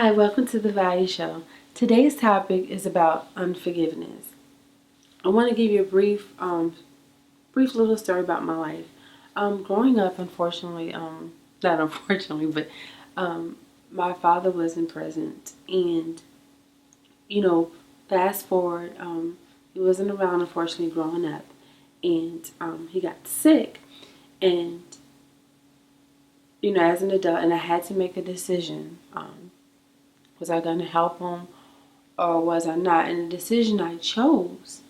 Hi, welcome to the Value Show. Today's topic is about unforgiveness. I want to give you a brief little story about my life. Growing up, unfortunately, not unfortunately, but my father wasn't present, and fast forward, he wasn't around, unfortunately, growing up, and he got sick, and as an adult, and I had to make a decision. Was I going to help him or was I not? And the decision I chose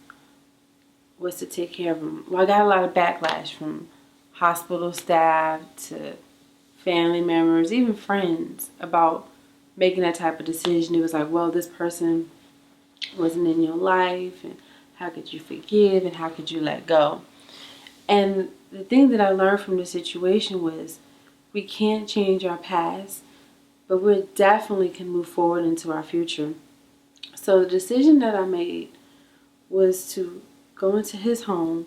was to take care of him. Well, I got a lot of backlash from hospital staff to family members, even friends, about making that type of decision. It was like, well, this person wasn't in your life, and how could you forgive, and how could you let go? And the thing that I learned from the situation was we can't change our past, but we definitely can move forward into our future. So the decision that I made was to go into his home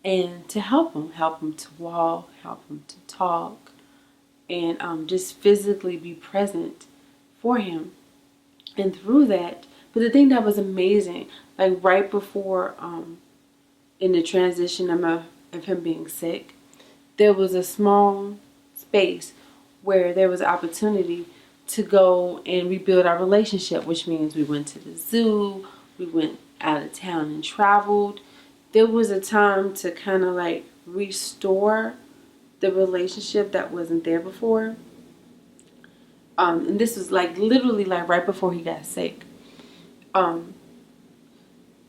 and to help him to walk, help him to talk, and just physically be present for him. And through that, but the thing that was amazing, like right before in the transition of him being sick, there was a small space where there was an opportunity to go and rebuild our relationship, which means we went to the zoo, we went out of town and traveled. There was a time to kind of like restore the relationship that wasn't there before. And this was like literally like right before he got sick.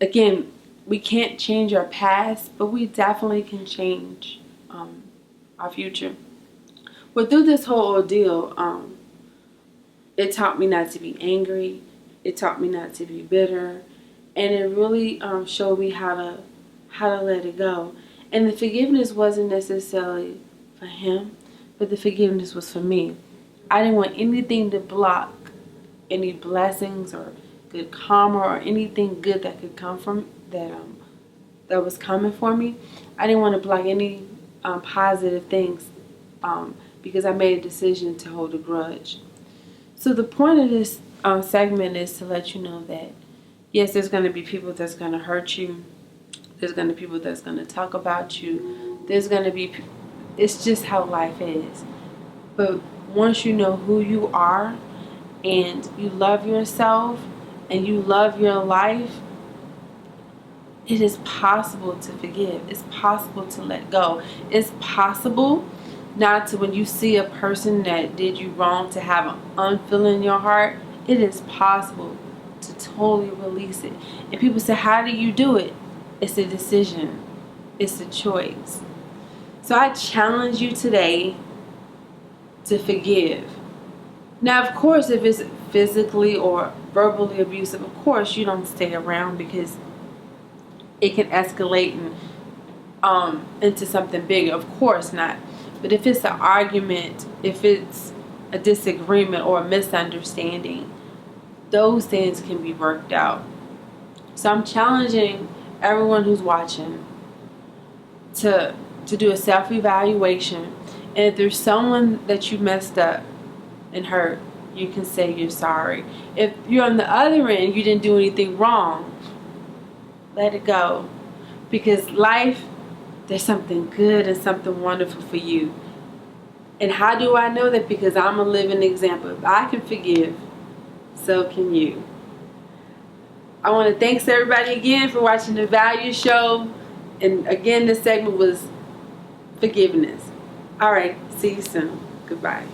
Again, we can't change our past, but we definitely can change our future. Well, through this whole ordeal, it taught me not to be angry. It taught me not to be bitter, and it really showed me how to let it go. And the forgiveness wasn't necessarily for him, but the forgiveness was for me. I didn't want anything to block any blessings or good karma or anything good that could come from that was coming for me. I didn't want to block any positive things because I made a decision to hold a grudge. So the point of this segment is to let you know that, yes, there's going to be people that's going to hurt you. There's going to be people that's going to talk about you. There's going to be, it's just how life is. But once you know who you are and you love yourself and you love your life, it is possible to forgive. It's possible to let go. It's possible not to, when you see a person that did you wrong, to have an unfeeling in your heart. It is possible to totally release it. And people say, how do you do it? It's a decision. It's a choice. So I challenge you today to forgive. Now, of course, if it's physically or verbally abusive, of course you don't stay around because it can escalate and into something bigger. Of course not. But if it's an argument, if it's a disagreement or a misunderstanding, those things can be worked out. So I'm challenging everyone who's watching to do a self-evaluation. And if there's someone that you messed up and hurt, you can say you're sorry. If you're on the other end, you didn't do anything wrong, let it go. Because life, there's something good and something wonderful for you. And how do I know that? Because I'm a living example. If I can forgive, so can you. I want to thank everybody again for watching the Value Show. And again, this segment was forgiveness. All right, see you soon. Goodbye.